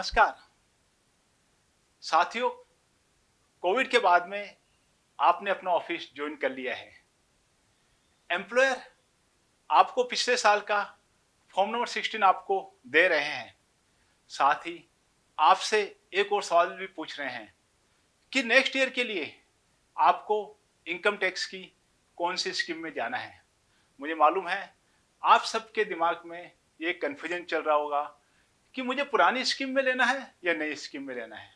नमस्कार साथियों। कोविड के बाद में आपने अपना ऑफिस ज्वाइन कर लिया है। एम्प्लॉयर आपको पिछले साल का फॉर्म नंबर 16 आपको दे रहे हैं। साथ ही आपसे एक और सवाल भी पूछ रहे हैं कि नेक्स्ट ईयर के लिए आपको इनकम टैक्स की कौन सी स्कीम में जाना है। मुझे मालूम है आप सबके दिमाग में ये कन्फ्यूजन चल रहा होगा कि मुझे पुरानी स्कीम में लेना है या नई स्कीम में लेना है।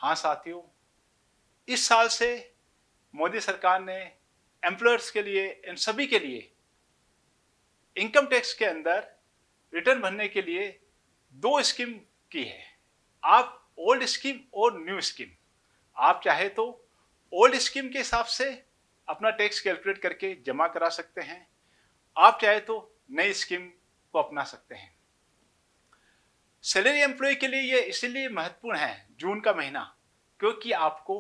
हाँ साथियों, इस साल से मोदी सरकार ने एम्प्लॉयर्स के लिए, इन सभी के लिए इनकम टैक्स के अंदर रिटर्न भरने के लिए दो स्कीम की है। आप ओल्ड स्कीम और न्यू स्कीम, आप चाहे तो ओल्ड स्कीम के हिसाब से अपना टैक्स कैलकुलेट करके जमा करा सकते हैं, आप चाहे तो नई स्कीम को अपना सकते हैं। सैलरी एम्प्लॉय के लिए ये इसीलिए महत्वपूर्ण है जून का महीना, क्योंकि आपको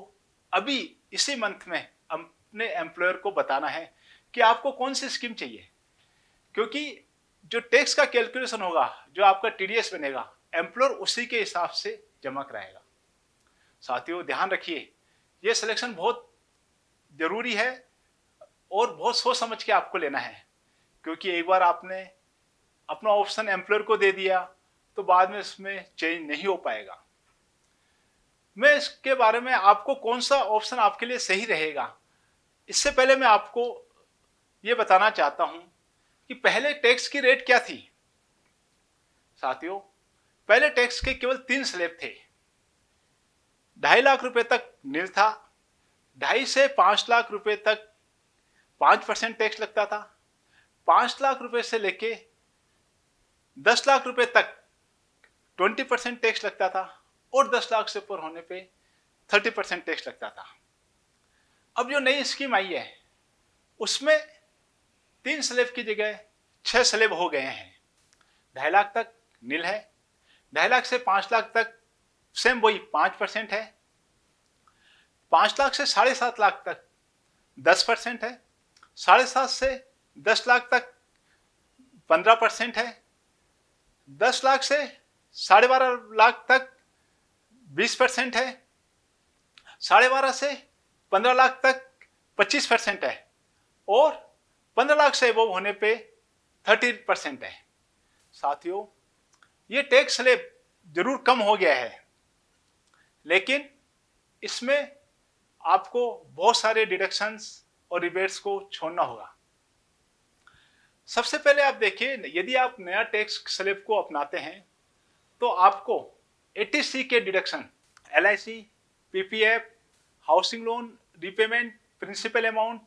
अभी इसी मंथ में अपने एम्प्लॉयर को बताना है कि आपको कौन सी स्कीम चाहिए, क्योंकि जो टैक्स का कैलकुलेशन होगा, जो आपका टीडीएस बनेगा, एम्प्लॉयर उसी के हिसाब से जमा कराएगा। साथियों ध्यान रखिए, ये सिलेक्शन बहुत जरूरी है और बहुत सोच समझ के आपको लेना है, क्योंकि एक बार आपने अपना ऑप्शन एम्प्लॉयर को दे दिया तो बाद में इसमें चेंज नहीं हो पाएगा। मैं इसके बारे में आपको कौन सा ऑप्शन आपके लिए सही रहेगा, इससे पहले मैं आपको ये बताना चाहता हूं कि पहले टैक्स की रेट क्या थी। साथियों पहले टैक्स के केवल 3 स्लैब थे। 2.5 लाख रुपए तक नील था, 2.5 से 5 लाख रुपए तक 5% टैक्स लगता था, 5 लाख रुपए से लेके 10 लाख रुपए तक 20% टैक्स लगता था और 10 लाख से ऊपर होने पे 30% टैक्स लगता था। अब जो नई स्कीम आई है उसमें 3 स्लैब की जगह 6 स्लैब हो गए हैं। 2.5 लाख तक नील है, 2.5 लाख से 5 लाख तक सेम वही 5% है, 5 लाख से 7.5 लाख तक 10% है, 7.5 से 10 लाख तक 15% है, 10 लाख से 12.5 लाख तक 20% है, 12.5 से 15 लाख तक 25% है और 15 लाख से एबव होने पे 30% है। साथियों ये टैक्स स्लैब जरूर कम हो गया है, लेकिन इसमें आपको बहुत सारे डिडक्शंस और रिबेट्स को छोड़ना होगा। सबसे पहले आप देखिए, यदि आप नया टैक्स स्लैब को अपनाते हैं तो आपको 80C के deduction, LIC, PPF, housing loan repayment, principal amount,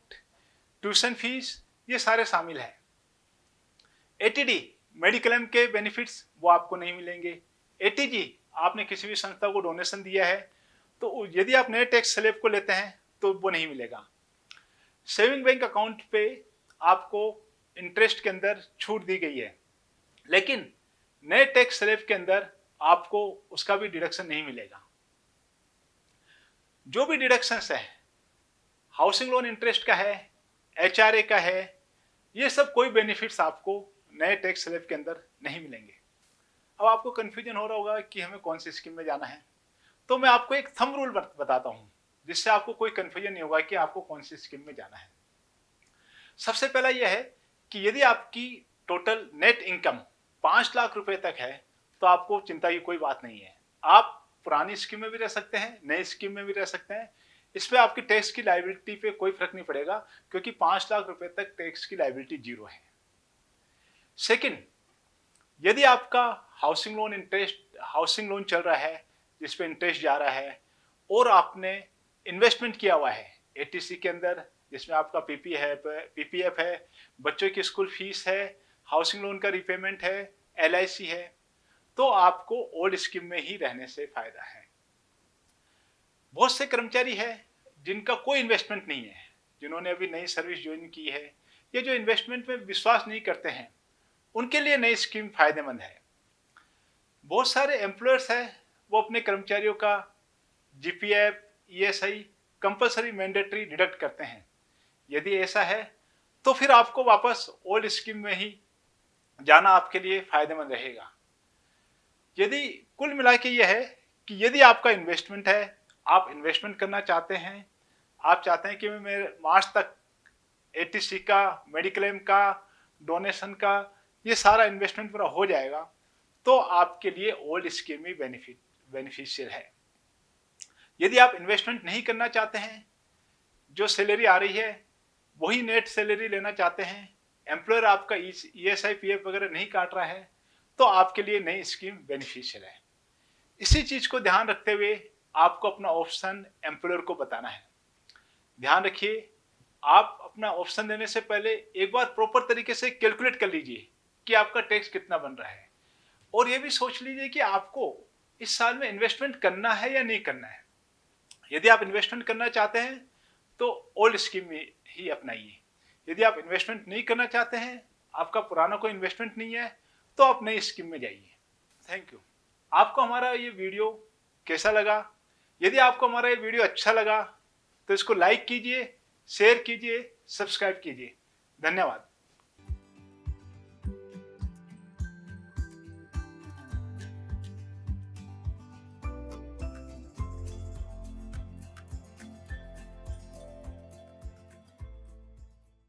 tuition fees, ये सारे शामिल हैं। ATD मेडिक्लेम के बेनिफिट्स वो आपको नहीं मिलेंगे। ATG आपने किसी भी संस्था को डोनेशन दिया है तो यदि आप नए टैक्स स्लैब को लेते हैं तो वो नहीं मिलेगा। सेविंग बैंक अकाउंट पे आपको इंटरेस्ट के अंदर छूट दी गई है, लेकिन नए टैक्स स्लैब के अंदर आपको उसका भी डिडक्शन नहीं मिलेगा। जो भी डिडक्शंस है, हाउसिंग लोन इंटरेस्ट का है, HRA का है, ये सब कोई बेनिफिट्स आपको नए टैक्स स्लैब के अंदर नहीं मिलेंगे। अब आपको कंफ्यूजन हो रहा होगा कि हमें कौन सी स्कीम में जाना है, तो मैं आपको एक थंब रूल बताता हूं जिससे आपको कोई कंफ्यूजन नहीं होगा कि आपको कौन सी स्कीम में जाना है। सबसे पहला यह है कि यदि आपकी टोटल नेट इनकम 5 लाख रुपए तक है तो आपको चिंता की कोई बात नहीं है। आप पुरानी स्कीम में भी रह सकते हैं, नई स्कीम में भी रह सकते हैं, इसमें आपकी टैक्स की लायबिलिटी पे कोई फर्क नहीं पड़ेगा, क्योंकि 5 लाख रुपए तक टैक्स की लायबिलिटी 0 है। सेकंड, यदि आपका हाउसिंग लोन चल रहा है जिसपे इंटरेस्ट जा रहा है और आपने इन्वेस्टमेंट किया हुआ है ATC के अंदर, जिसमें आपका PPF है, बच्चों की स्कूल फीस है, हाउसिंग लोन का रिपेमेंट है, LIC है, तो आपको ओल्ड स्कीम में ही रहने से फायदा है। बहुत से कर्मचारी है जिनका कोई इन्वेस्टमेंट नहीं है, जिन्होंने अभी नई सर्विस ज्वाइन की है, ये जो इन्वेस्टमेंट में विश्वास नहीं करते हैं, उनके लिए नई स्कीम फायदेमंद है। बहुत सारे एम्प्लॉयर्स है वो अपने कर्मचारियों का GPF, ESI compulsory mandatory deduct करते हैं। यदि ऐसा है तो फिर आपको वापस ओल्ड स्कीम में ही जाना आपके लिए फायदेमंद रहेगा। यदि कुल मिला के ये है कि यदि आपका इन्वेस्टमेंट है, आप इन्वेस्टमेंट करना चाहते हैं, आप चाहते हैं कि मेरे मार्च तक एटीसी का, मेडिक्लेम का, डोनेशन का, ये सारा इन्वेस्टमेंट पूरा हो जाएगा, तो आपके लिए ओल्ड स्कीम ही बेनिफिशियल है। यदि आप इन्वेस्टमेंट नहीं करना चाहते हैं, जो सैलरी आ रही है वही नेट सैलरी लेना चाहते हैं, एम्प्लॉयर आपका ESI PF वगैरह नहीं काट रहा है, तो आपके लिए नई स्कीम बेनिफिशियल है। इसी चीज को ध्यान रखते हुए आपको अपना ऑप्शन एम्प्लॉयर को बताना है। ध्यान रखिए, आप अपना ऑप्शन देने से पहले एक बार प्रॉपर तरीके से कैलकुलेट कर लीजिए कि आपका टैक्स कितना बन रहा है, और ये भी सोच लीजिए कि आपको इस साल में इन्वेस्टमेंट करना है या नहीं करना है। यदि आप इन्वेस्टमेंट करना चाहते हैं तो ओल्ड स्कीम में ही अपनाइए। यदि आप इन्वेस्टमेंट नहीं करना चाहते हैं, आपका पुराना कोई इन्वेस्टमेंट नहीं है, तो आप नई स्कीम में जाइए। Thank you. आपको हमारा ये वीडियो कैसा लगा? यदि आपको हमारा ये वीडियो अच्छा लगा तो इसको लाइक कीजिए, शेयर कीजिए, सब्सक्राइब कीजिए। धन्यवाद।